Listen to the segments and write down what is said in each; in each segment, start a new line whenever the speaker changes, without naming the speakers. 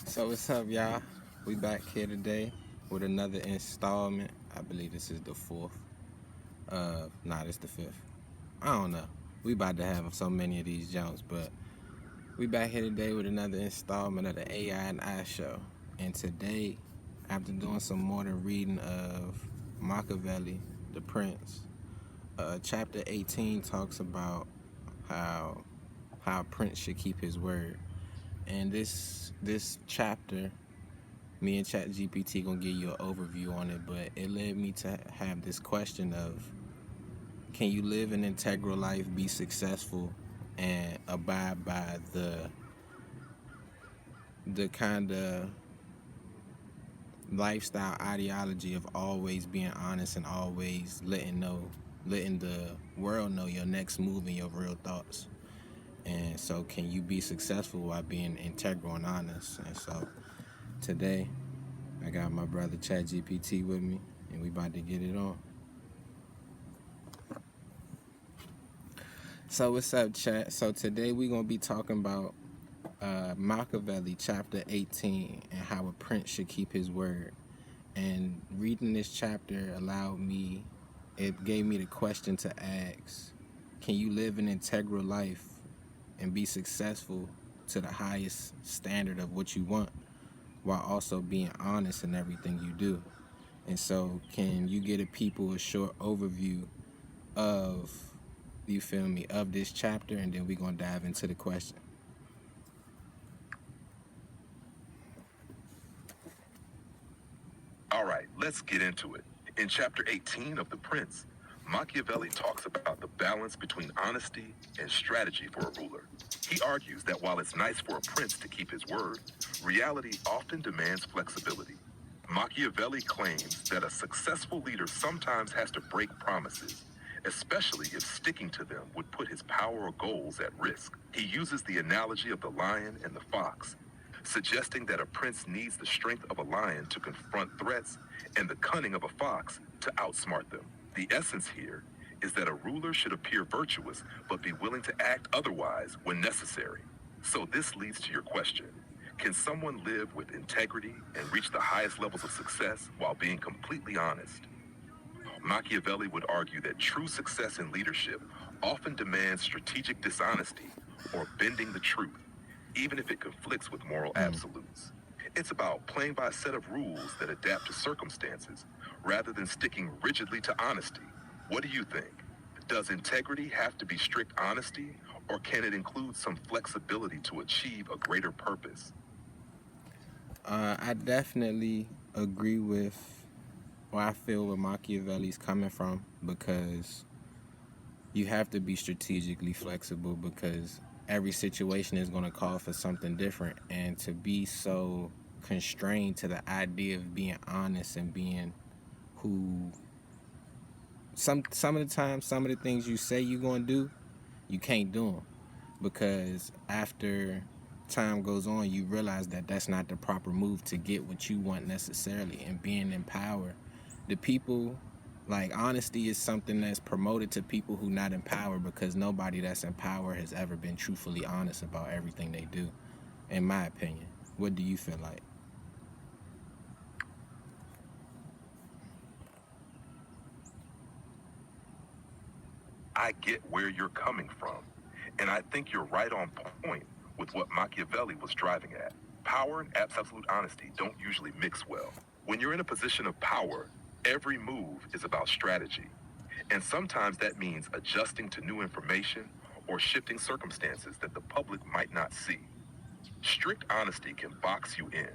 So what's up, y'all? We back here today with another installment. I believe this is the fourth. Nah, this the fifth. I don't know. We about to have so many of these jumps, but we back here today with another installment of the AI and I show. And today, after doing some more than reading of Machiavelli, The Prince, chapter 18 talks about how how a prince should keep his word. And this chapter, me and ChatGPT gonna give you an overview on it, but it led me to have this question of, can you live an integral life, be successful, and abide by the kind of lifestyle ideology of always being honest and always letting the world know your next move and your real thoughts. And so can you be successful while being integral and honest? And so today I got my brother ChatGPT with me, and we about to get it on. So what's up, chat? So today we gonna be talking about Machiavelli, chapter 18, and how a prince should keep his word. And reading this chapter it gave me the question to ask: can you live an integral life and be successful to the highest standard of what you want, while also being honest in everything you do? And so, can you give the people a short overview of, you feel me, of this chapter, and then we're gonna dive into the question.
All right, let's get into it. In chapter 18 of The Prince, Machiavelli talks about the balance between honesty and strategy for a ruler. He argues that while it's nice for a prince to keep his word, reality often demands flexibility. Machiavelli claims that a successful leader sometimes has to break promises, especially if sticking to them would put his power or goals at risk. He uses the analogy of the lion and the fox, suggesting that a prince needs the strength of a lion to confront threats and the cunning of a fox to outsmart them. The essence here is that a ruler should appear virtuous but be willing to act otherwise when necessary. So this leads to your question. Can someone live with integrity and reach the highest levels of success while being completely honest? Machiavelli would argue that true success in leadership often demands strategic dishonesty or bending the truth, even if it conflicts with moral absolutes. It's about playing by a set of rules that adapt to circumstances rather than sticking rigidly to honesty. What do you think? Does integrity have to be strict honesty, or can it include some flexibility to achieve a greater purpose?
I definitely agree with, or I feel where Machiavelli's coming from, because you have to be strategically flexible, because every situation is going to call for something different. And to be so constrained to the idea of being honest and being who, some of the time, some of the things you say you're going to do, you can't do them, because after time goes on, you realize that that's not the proper move to get what you want necessarily. And being in power, the people, like, honesty is something that's promoted to people who not in power, because nobody that's in power has ever been truthfully honest about everything they do, in my opinion. What do you feel like?
I get where you're coming from, and I think you're right on point with what Machiavelli was driving at. Power and absolute honesty don't usually mix well. When you're in a position of power, every move is about strategy, and sometimes that means adjusting to new information or shifting circumstances that the public might not see. Strict honesty can box you in,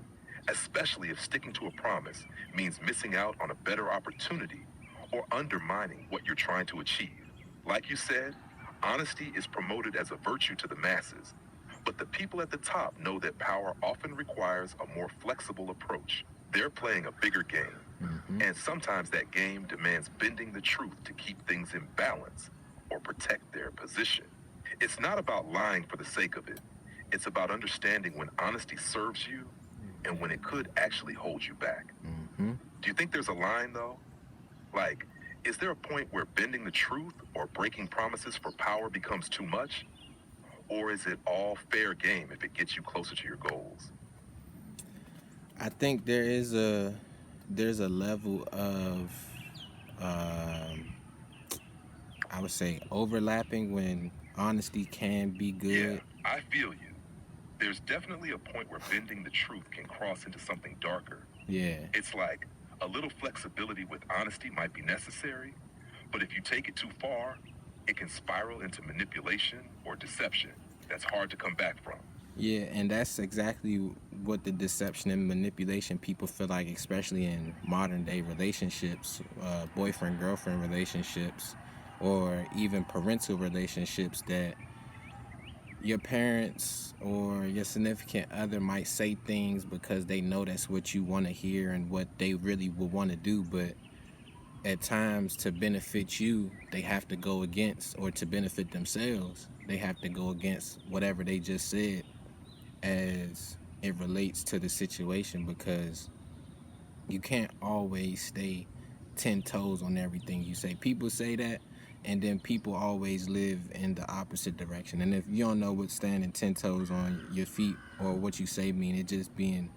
especially if sticking to a promise means missing out on a better opportunity or undermining what you're trying to achieve. Like you said, honesty is promoted as a virtue to the masses, but the people at the top know that power often requires a more flexible approach. They're playing a bigger game, and sometimes that game demands bending the truth to keep things in balance or protect their position. It's not about lying for the sake of it. It's about understanding when honesty serves you and when it could actually hold you back. Do you think there's a line, though? Like, is there a point where bending the truth or breaking promises for power becomes too much? Or is it all fair game if it gets you closer to your goals?
I think there's a level of um, I would say overlapping when honesty can be
Yeah,
good.
I feel you. There's definitely a point where bending the truth can cross into something darker.
Yeah,
It's like a little flexibility with honesty might be necessary, but if you take it too far, it can spiral into manipulation or deception that's hard to come back from.
yeah, and that's exactly what the deception and manipulation people feel like, especially in modern day relationships, boyfriend girlfriend relationships, or even parental relationships. That your parents or your significant other might say things because they know that's what you want to hear and what they really would want to do, but at times to benefit you they have to go against, or to benefit themselves they have to go against whatever they just said as it relates to the situation, because you can't always stay 10 toes on everything you say. People say that, and then people always live in the opposite direction. And if you don't know what standing 10 toes on your feet or what you say mean, it just being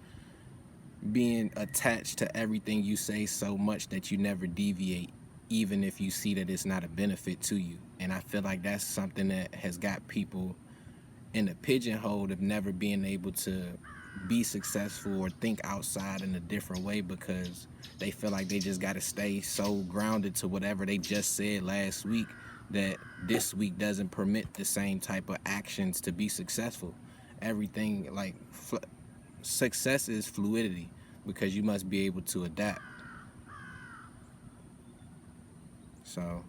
attached to everything you say so much that you never deviate, even if you see that it's not a benefit to you. And I feel like that's something that has got people in the pigeonhole of never being able to be successful or think outside in a different way, because they feel like they just got to stay so grounded to whatever they just said last week that this week doesn't permit the same type of actions to be successful. Everything like success is fluidity, because you must be able to adapt. So,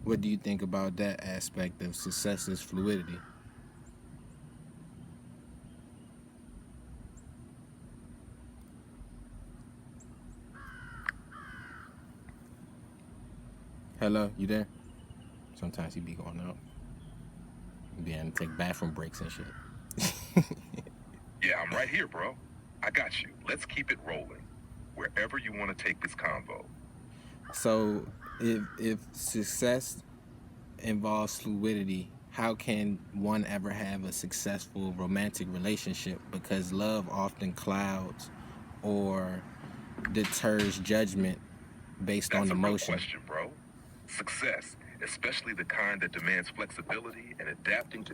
what do you think about that aspect of success is fluidity? Hello, you there? Sometimes he be going out, being take bathroom breaks and shit.
Yeah, I'm right here, bro. I got you. Let's keep it rolling. Wherever you want to take this convo.
So, if success involves fluidity, how can one ever have a successful romantic relationship? Because love often clouds or deters judgment based on
That's a real
emotion.
question, bro. Success, especially the kind that demands flexibility and adapting to